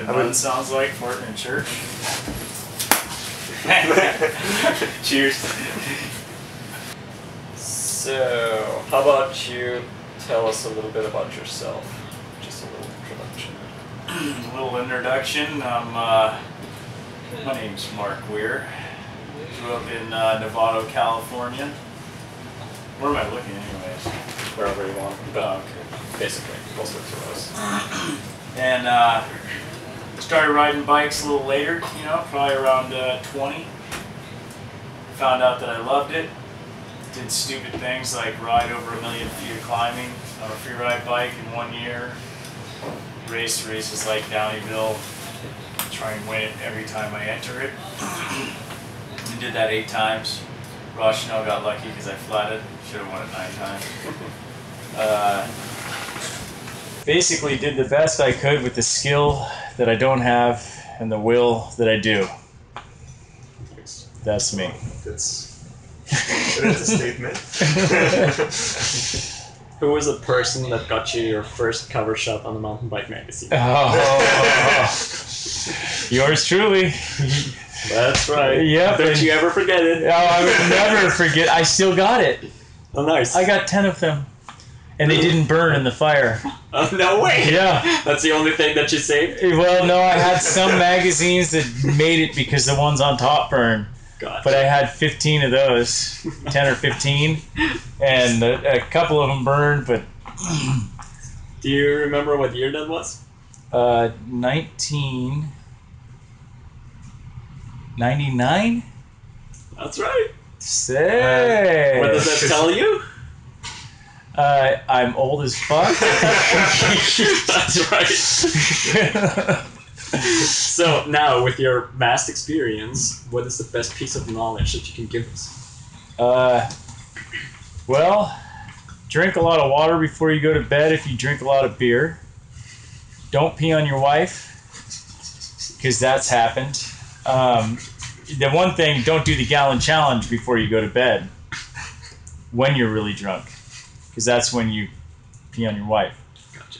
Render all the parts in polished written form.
what a nun sounds like farting in church. Cheers. So, how about you tell us a little bit about yourself? Just a little introduction. A little introduction. My name's Weir. Grew up in Novato, California. Where am I looking anyways? Wherever you want. But, okay. Basically, most of us. And started riding bikes a little later, you know, probably around 20. Found out that I loved it. Did stupid things like ride over 1 million feet of climbing on a free ride bike in 1 year. Raced races like Downeyville. Try and win it every time I enter it. I did that 8 times. Rochdale got lucky because I flatted. Should have won it 9 times. Basically did the best I could with the skill that I don't have and the will that I do. That's me. That's a statement. Who was the person that got you your first cover shot on the mountain bike magazine? Oh, yours truly. That's right. Yep. Don't you ever forget it. Oh, I would never forget. I still got it. Oh, nice. I got 10 of them. And they didn't burn in the fire. Oh, no way. Yeah. That's the only thing that you saved? Well, no, I had some magazines that made it because the ones on top burned. Gotcha. But I had 15 of those, 10 or 15, and a couple of them burned, but... Do you remember what year that was? 1999? That's right. Say. What does that tell you? I'm old as fuck. That's right. So now, with your vast experience, what is the best piece of knowledge that you can give us? Well, drink a lot of water before you go to bed if you drink a lot of beer. Don't pee on your wife, because that's happened. The one thing, don't do the gallon challenge before you go to bed when you're really drunk, because that's when you pee on your wife. Gotcha.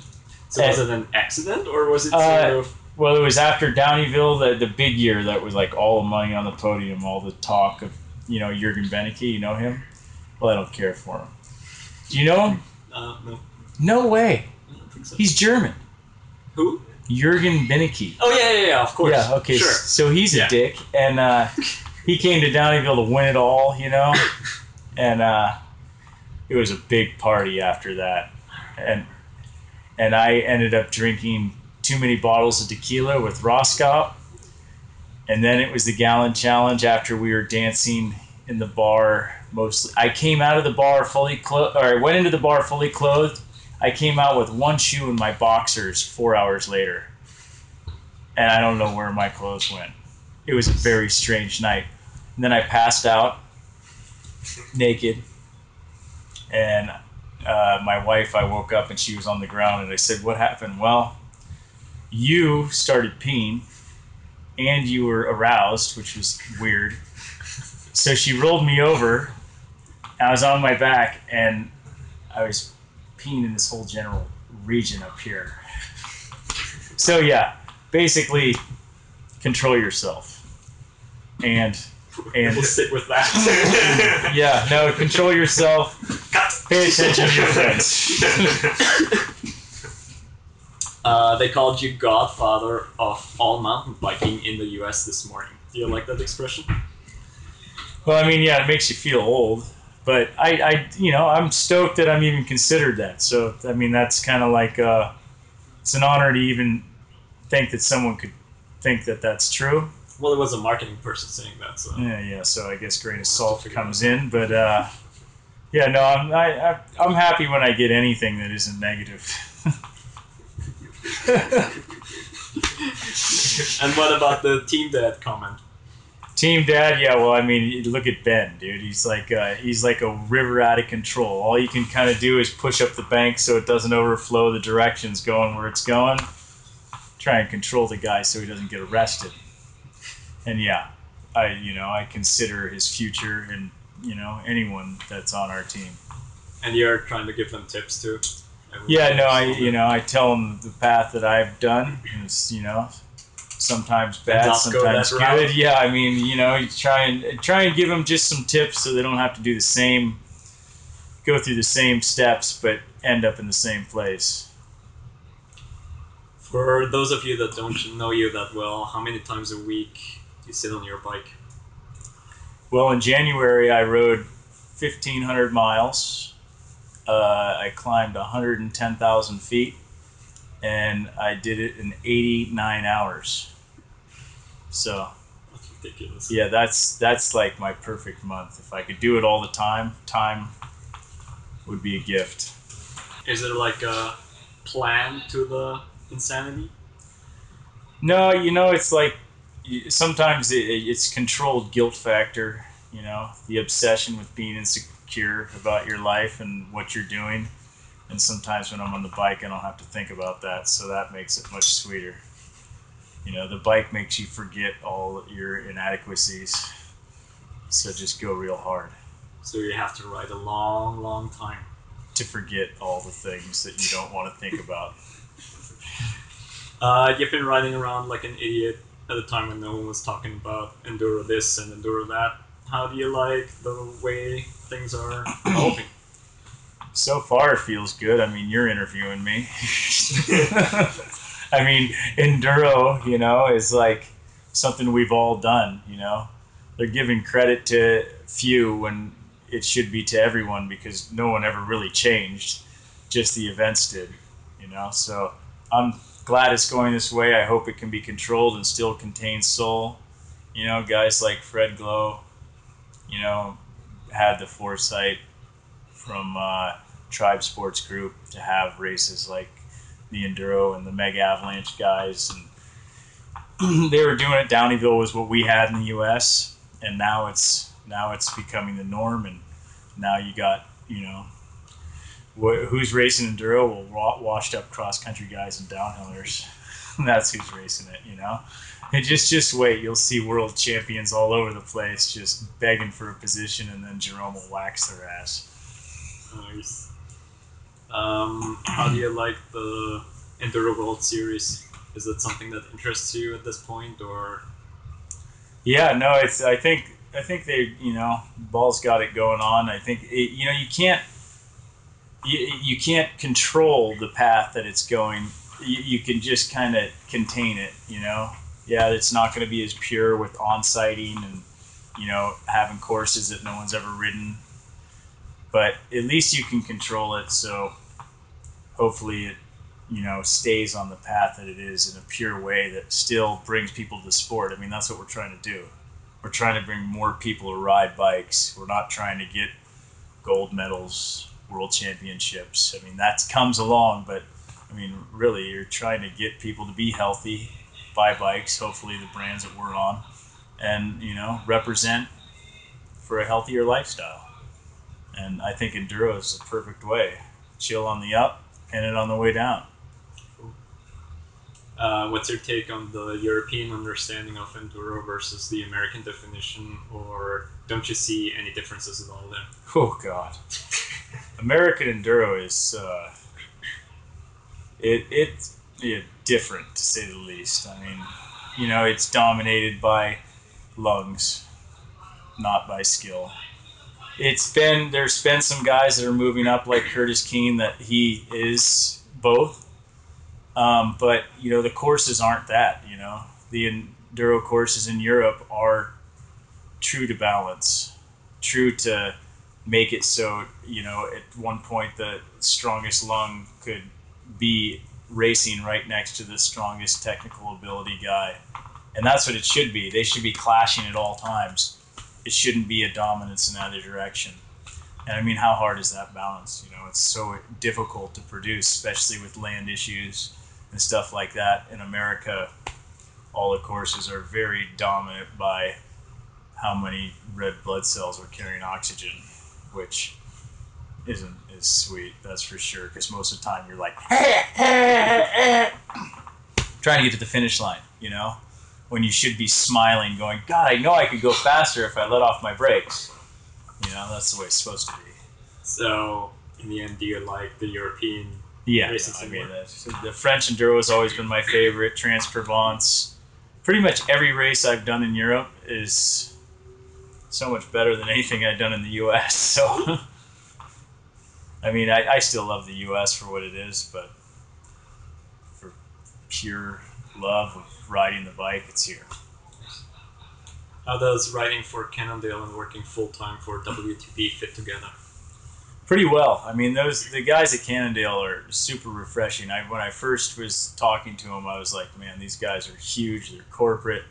So was it an accident, or was it sort of... Well, it was after Downeyville, the big year that was like all the money on the podium, all the talk of, you know, Jürgen Benecke. You know him? Well, I don't care for him. Do you know him? No. No way. I don't think so. He's German. Who? Jürgen Benecke. Oh, yeah, of course. Yeah, okay. Sure. So he's a dick, and he came to Downeyville to win it all, you know? And it was a big party after that. And I ended up drinking too many bottles of tequila with Roscoe, and then it was the gallon challenge after we were dancing in the bar. Mostly, I came out of the bar fully clothed, or I went into the bar fully clothed. I came out with one shoe in my boxers 4 hours later, and I don't know where my clothes went. It was a very strange night. And then I passed out naked, and my wife, I woke up and she was on the ground, and I said, "What happened?" "Well, you started peeing and you were aroused," which was weird. So she rolled me over. I was on my back and I was peeing in this whole general region up here. So yeah, basically control yourself. And we'll sit with that. Yeah, no, control yourself. Pay attention to your friends. They called you godfather of all mountain biking in the US this morning. Do you like that expression? Well, I mean, yeah, it makes you feel old, but I'm stoked that I'm even considered that. So, I mean, that's kind of like, it's an honor to even think that someone could think that that's true. Well, it was a marketing person saying that, so. Yeah, so I guess grain of salt comes in, but, yeah, no, I'm happy when I get anything that isn't negative. And what about the Team Dad comment? Team Dad, yeah, well, I mean, look at Ben, dude. He's like a river out of control. All you can kind of do is push up the bank so it doesn't overflow the directions going where it's going. Try and control the guy so he doesn't get arrested. And yeah, I consider his future and, anyone that's on our team. And you're trying to give them tips too? Yeah, no, I tell them the path that I've done. It's, sometimes bad, not go sometimes that good. route. Yeah, I mean, you know, you try and give them just some tips so they don't have to do the same, go through the same steps, but end up in the same place. For those of you that don't know you that well, how many times a week do you sit on your bike? Well, in January, I rode 1,500 miles. I climbed 110,000 feet, and I did it in 89 hours. So, That's ridiculous. yeah, that's like my perfect month. If I could do it all the time would be a gift. Is there like a plan to the insanity? No, you know, it's like sometimes it's controlled guilt factor, you know, the obsession with being insecure about your life and what you're doing. And sometimes when I'm on the bike, I don't have to think about that, so that makes it much sweeter. You know, the bike makes you forget all your inadequacies, so just go real hard So you have to ride a long, long time. to forget all the things that you don't want to think about. You've been riding around like an idiot at a time when no one was talking about enduro this and enduro that. How do you like the way things are developing? So far, it feels good. I mean, you're interviewing me. I mean, enduro, you know, is like something we've all done, you know. They're giving credit to few when it should be to everyone because no one ever really changed. Just the events did, you know. So I'm glad it's going this way. I hope it can be controlled and still contain soul. You know, guys like Fred Glow, you know, had the foresight from Tribe Sports Group to have races like the Enduro and the Mega Avalanche guys, and they were doing it. Downeyville was what we had in the U.S., and now it's becoming the norm. And now you got, you know, who's racing Enduro? Well, washed up cross country guys and downhillers. That's who's racing it, you know. And just wait, you'll see world champions all over the place just begging for a position, and then Jerome will wax their ass. Nice. How do you like the Enduro World Series? Is it something that interests you at this point, or? Yeah, no, it's. I think they, you know, Ball's got it going on. I think you know, you can't control the path that it's going. You can just kind of contain it. You know, yeah, it's not going to be as pure with on-sighting and, you know, having courses that no one's ever ridden, but at least you can control it. So hopefully it, you know, stays on the path that it is in a pure way that still brings people to the sport. I mean, that's what we're trying to do. We're trying to bring more people to ride bikes. We're not trying to get gold medals, world championships. I mean, that comes along, but I mean, really, you're trying to get people to be healthy, buy bikes, hopefully the brands that we're on, and, you know, represent for a healthier lifestyle. And I think enduro is the perfect way. Chill on the up, pin it on the way down. What's your take on the European understanding of enduro versus the American definition, or don't you see any differences at all there? Oh God, American enduro is it's different to say the least. I mean, you know, it's dominated by lungs, not by skill. There's been some guys that are moving up like Curtis Keene that he is both, but you know, the courses aren't that. You know, the enduro courses in Europe are true to balance, true to make it so, you know, at one point the strongest lung could be racing right next to the strongest technical ability guy. And that's what it should be. They should be clashing at all times. It shouldn't be a dominance in either direction. And I mean, how hard is that balance? You know, it's so difficult to produce, especially with land issues and stuff like that. In America, all the courses are very dominant by how many red blood cells are carrying oxygen, which isn't as sweet, that's for sure, because most of the time you're like trying to get to the finish line, you know, when you should be smiling going, God, I know I could go faster if I let off my brakes. You know, that's the way it's supposed to be. So in the end, do you like the European Yeah, racing no, I scene mean, more? the French enduro has always been my favorite. Trans-Provence, pretty much every race I've done in Europe is so much better than anything I've done in the U.S. So, I mean, I still love the U.S. for what it is, but for pure love of riding the bike, it's here. How does riding for Cannondale and working full-time for WTB fit together? Pretty well. I mean, the guys at Cannondale are super refreshing. When I first was talking to them, I was like, man, these guys are huge. They're corporate.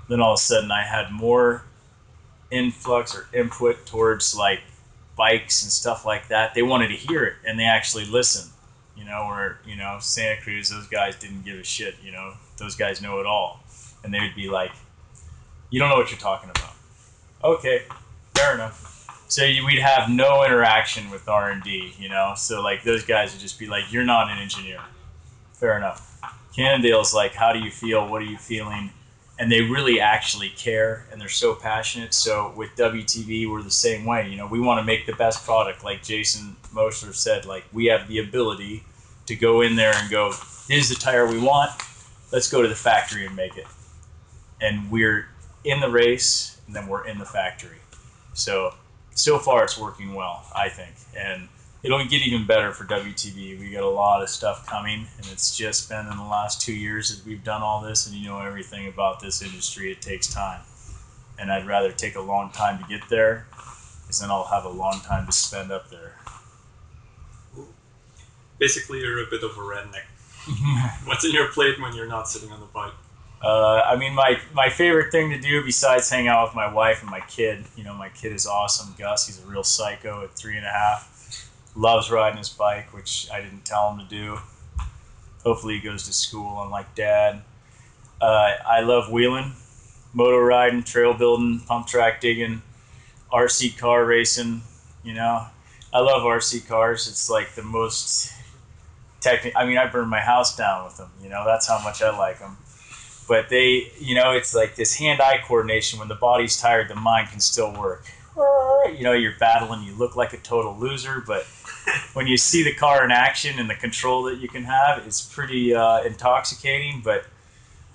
Then all of a sudden, I had more influx or input towards like bikes and stuff like that. They wanted to hear it, and they actually listened. You know, where Santa Cruz, those guys didn't give a shit. You know, those guys know it all, and they would be like, "You don't know what you're talking about." Okay, fair enough. So we'd have no interaction with R&D, you know? So, like, those guys would just be like, you're not an engineer. Fair enough. Cannondale's like, how do you feel? What are you feeling? And they really actually care, and they're so passionate. So with WTV, we're the same way. You know, we want to make the best product. Like Jason Mosler said, like, we have the ability to go in there and go, here's the tire we want. Let's go to the factory and make it. And we're in the race, and then we're in the factory. So far it's working well, I think, and it'll get even better for WTB. We got a lot of stuff coming, and it's just been in the last 2 years that we've done all this, and you know everything about this industry, it takes time. And I'd rather take a long time to get there, because then I'll have a long time to spend up there. Basically, you're a bit of a redneck. What's in your plate when you're not sitting on the bike? I mean, my favorite thing to do besides hang out with my wife and my kid, you know, my kid is awesome. Gus, he's a real psycho at 3.5. Loves riding his bike, which I didn't tell him to do. Hopefully he goes to school unlike Dad. I love wheeling, moto riding, trail building, pump track digging, RC car racing, you know. I love RC cars. It's like the most I mean, I burned my house down with them, you know. That's how much I like them. But they, you know, it's like this hand-eye coordination. When the body's tired, the mind can still work. You know, you're battling, you look like a total loser, but when you see the car in action and the control that you can have, it's pretty intoxicating. But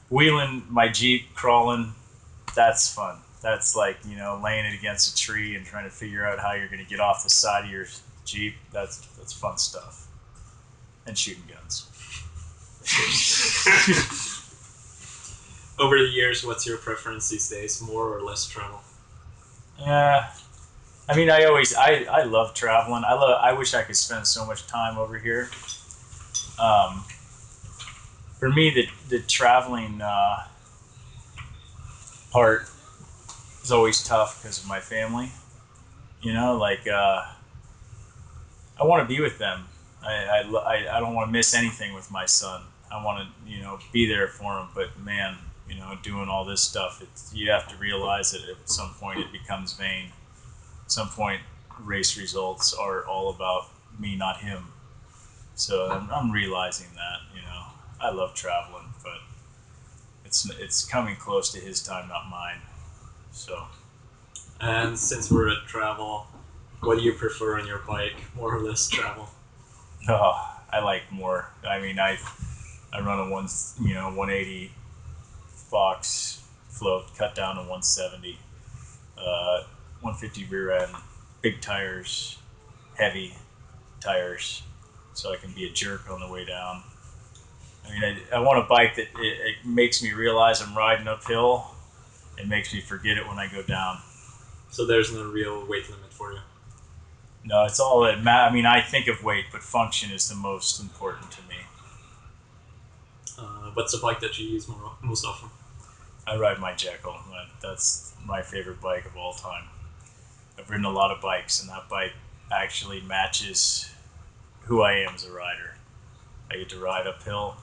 wheeling my Jeep, crawling, that's fun. That's like, you know, laying it against a tree and trying to figure out how you're going to get off the side of your Jeep. That's fun stuff. And shooting guns. Over the years, what's your preference these days? More or less travel? Yeah, I mean, I love traveling. I wish I could spend so much time over here. For me, the traveling part is always tough because of my family. You know, like I want to be with them. I don't want to miss anything with my son. I want to, you know, be there for him. But man, you know, doing all this stuff, you have to realize that at some point it becomes vain. At some point, race results are all about me, not him. So I'm realizing that, you know, I love traveling, but it's coming close to his time, not mine. So. And since we're at travel, what do you prefer on your bike? More or less travel? Oh, I like more. I mean, I run a 180 Fox float, cut down to 170, 150 rear end, big tires, heavy tires, so I can be a jerk on the way down. I mean, I want a bike that it makes me realize I'm riding uphill. It makes me forget it when I go down. So there's no real weight limit for you? No, it's all I mean, I think of weight, but function is the most important to me. What's the bike that you use most often? I ride my Jekyll. That's my favorite bike of all time. I've ridden a lot of bikes, and that bike actually matches who I am as a rider. I get to ride uphill,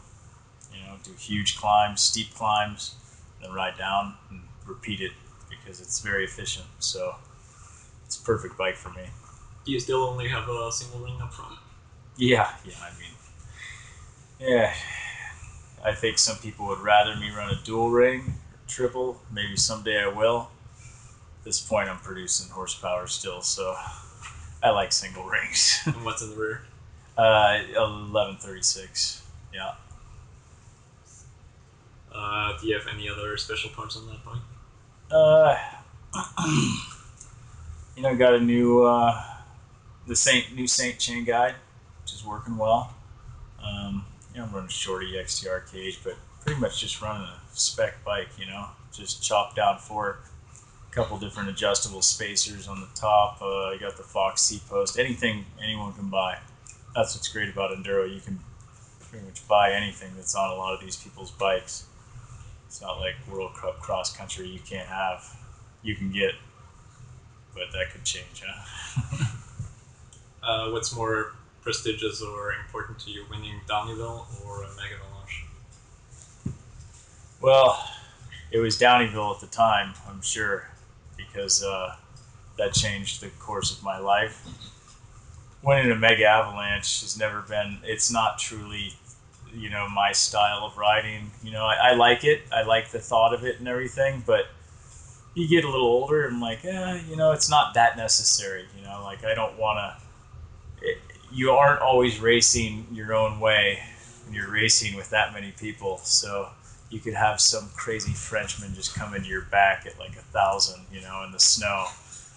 you know, do huge climbs, steep climbs, then ride down and repeat it because it's very efficient. So it's a perfect bike for me. Do you still only have a single ring up front? Yeah, I mean, yeah. I think some people would rather me run a dual ring, or triple. Maybe someday I will. At this point, I'm producing horsepower still, so I like single rings. And what's in the rear? 1136. Yeah. Do you have any other special parts on that bike? Got a new new Saint chain guide, which is working well. I'm running shorty XTR cage, but pretty much just running a spec bike. Just chopped down fork, a couple different adjustable spacers on the top. I got the Fox C post. Anything anyone can buy. That's what's great about enduro. You can pretty much buy anything that's on a lot of these people's bikes. It's not like World Cup cross country you can't have. You can get, but that could change, huh? What's more prestigious or important to you, winning Downeyville or Mega Avalanche? Well, it was Downeyville at the time, I'm sure, because that changed the course of my life. Winning a Mega Avalanche has never been, it's not truly, my style of riding. I like it. I like the thought of it and everything, but you get a little older and I'm like, it's not that necessary. I don't want to, you aren't always racing your own way when you're racing with that many people. So you could have some crazy Frenchman just come into your back at like 1,000, in the snow.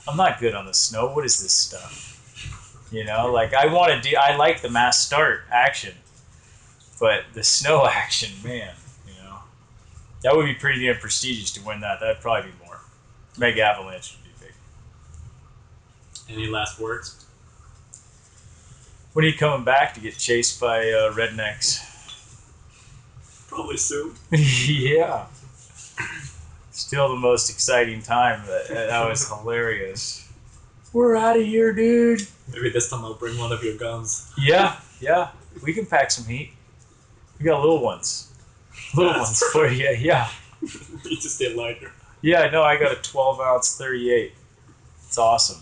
I'm not good on the snow. What is this stuff? I like the mass start action, but the snow action, man, that would be pretty damn prestigious to win that. That'd probably be more. Mega Avalanche would be big. Any last words? When are you coming back to get chased by rednecks? Probably soon. Yeah. Still the most exciting time. That was hilarious. We're out of here, dude. Maybe this time I'll bring one of your guns. Yeah. We can pack some heat. We got little ones. Little ones for you, yeah. Need to stay lighter. Yeah, no, I got a 12-ounce 38. It's awesome.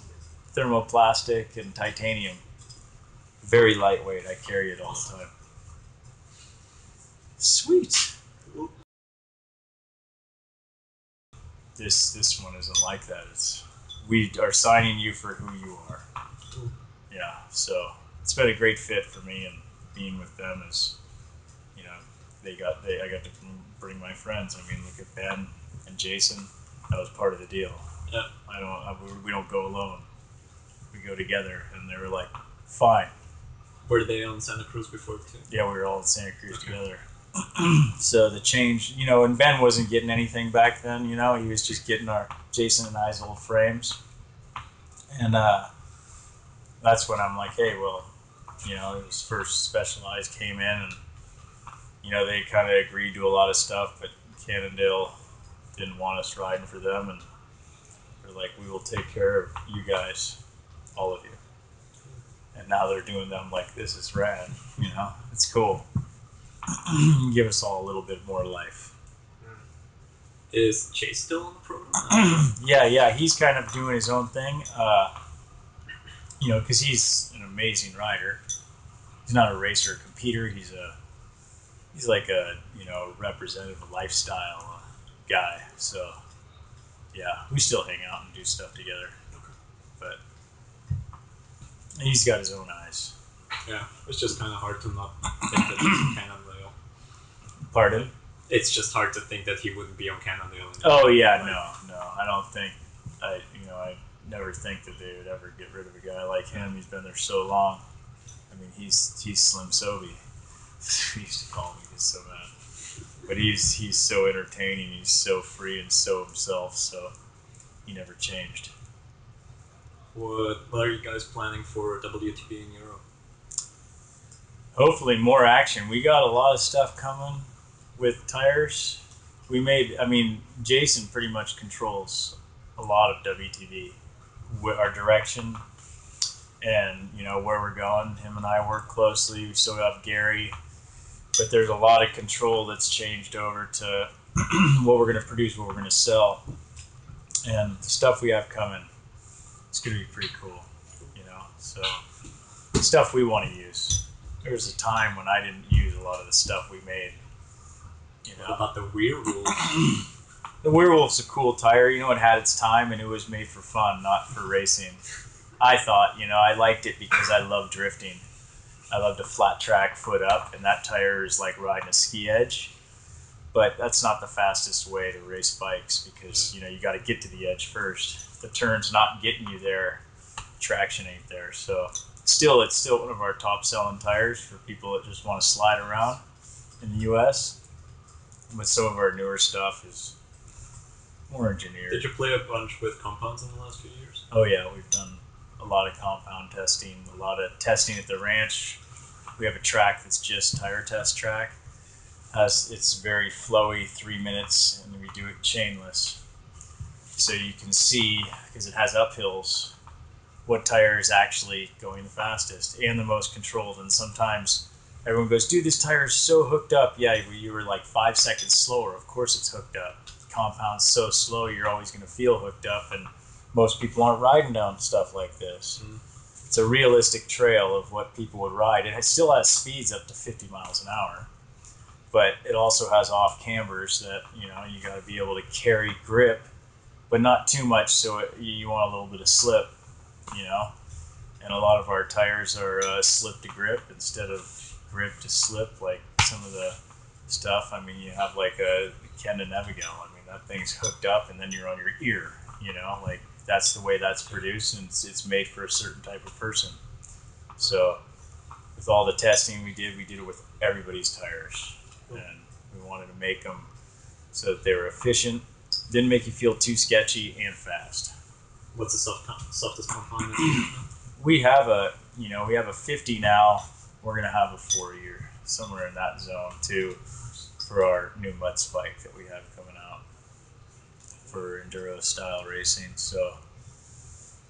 Thermoplastic and titanium. Very lightweight. I carry it all the time. Sweet. This one isn't like that. We are signing you for who you are. Yeah, so it's been a great fit for me, and being with them is, I got to bring my friends. I mean, look at Ben and Jason. That was part of the deal. Yeah. We don't go alone. We go together, and they were like, fine. Were they on Santa Cruz before too? Yeah, we were all in Santa Cruz together. So the change, and Ben wasn't getting anything back then. He was just getting Jason and I's old frames, and that's when I'm like, hey, well, his first Specialized came in, and they kind of agreed to a lot of stuff, but Cannondale didn't want us riding for them, and they're like, we will take care of you guys, all of you. And now they're doing them like, this is rad, it's cool. Give us all a little bit more life. Is Chase still on the program? Yeah, he's kind of doing his own thing, because he's an amazing rider. He's not a racer or competitor. He's like a representative of lifestyle guy. So yeah, we still hang out and do stuff together. But he's got his own eyes. Yeah, it's just kind of hard to not think that he's on Cannondale. Pardon? It's just hard to think that he wouldn't be on Cannondale. Oh yeah, no, I don't think. I never think that they would ever get rid of a guy like him. He's been there so long. I mean, he's Slim Sobey. He used to call me this so bad. But he's so entertaining. He's so free and so himself. So he never changed. What are you guys planning for WTB in Europe? Hopefully more action. We got a lot of stuff coming with tires. Jason pretty much controls a lot of WTB, our direction, and where we're going. Him and I work closely. We still have Gary, but there's a lot of control that's changed over to what we're going to produce, what we're going to sell, and the stuff we have coming. It's going to be pretty cool, So stuff we want to use. There was a time when I didn't use a lot of the stuff we made. What about the Weir rules? The Werewolf's a cool tire. It had its time, and it was made for fun, not for racing. I thought, I liked it because I love drifting. I love to flat track foot up, and that tire is like riding a ski edge. But that's not the fastest way to race bikes because you got to get to the edge first. The turn's not getting you there. Traction ain't there. So it's still one of our top selling tires for people that just want to slide around in the U.S. But some of our newer stuff is more engineered. Did you play a bunch with compounds in the last few years? Oh yeah, we've done a lot of compound testing, a lot of testing at the ranch. We have a track that's just tire test track. It's very flowy, 3 minutes, and we do it chainless. So you can see, because it has uphills, what tire is actually going the fastest and the most controlled. And sometimes everyone goes, dude, this tire is so hooked up. Yeah, you were like 5 seconds slower. Of course it's hooked up. Compound's so slow, you're always going to feel hooked up, and most people aren't riding down stuff like this. It's a realistic trail of what people would ride. It still has speeds up to 50 miles an hour. But it also has off cambers that you got to be able to carry grip, but not too much, so you want a little bit of slip, And a lot of our tires are slip to grip instead of grip to slip, like some of the stuff. I mean, you have like a Cannodale. I mean, that thing's hooked up, and then you're on your ear. Like that's the way that's produced, and it's made for a certain type of person. So, with all the testing we did it with everybody's tires. And we wanted to make them so that they were efficient, didn't make you feel too sketchy, and fast. What's the softest compound? We have a 50 now. We're gonna have a 40 or somewhere in that zone too, for our new mud spike that we have coming out for enduro style racing. So,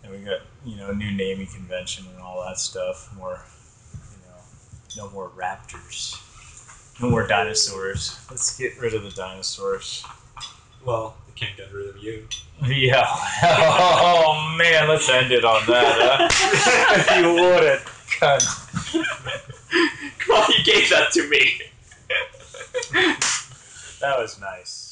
and we got new naming convention and all that stuff. More, no more raptors. No more dinosaurs. Let's get rid of the dinosaurs. Well, we can't get rid of you. Yeah. Oh man, let's end it on that, huh? If you wouldn't. Cunt. Come on, you gave that to me. That was nice.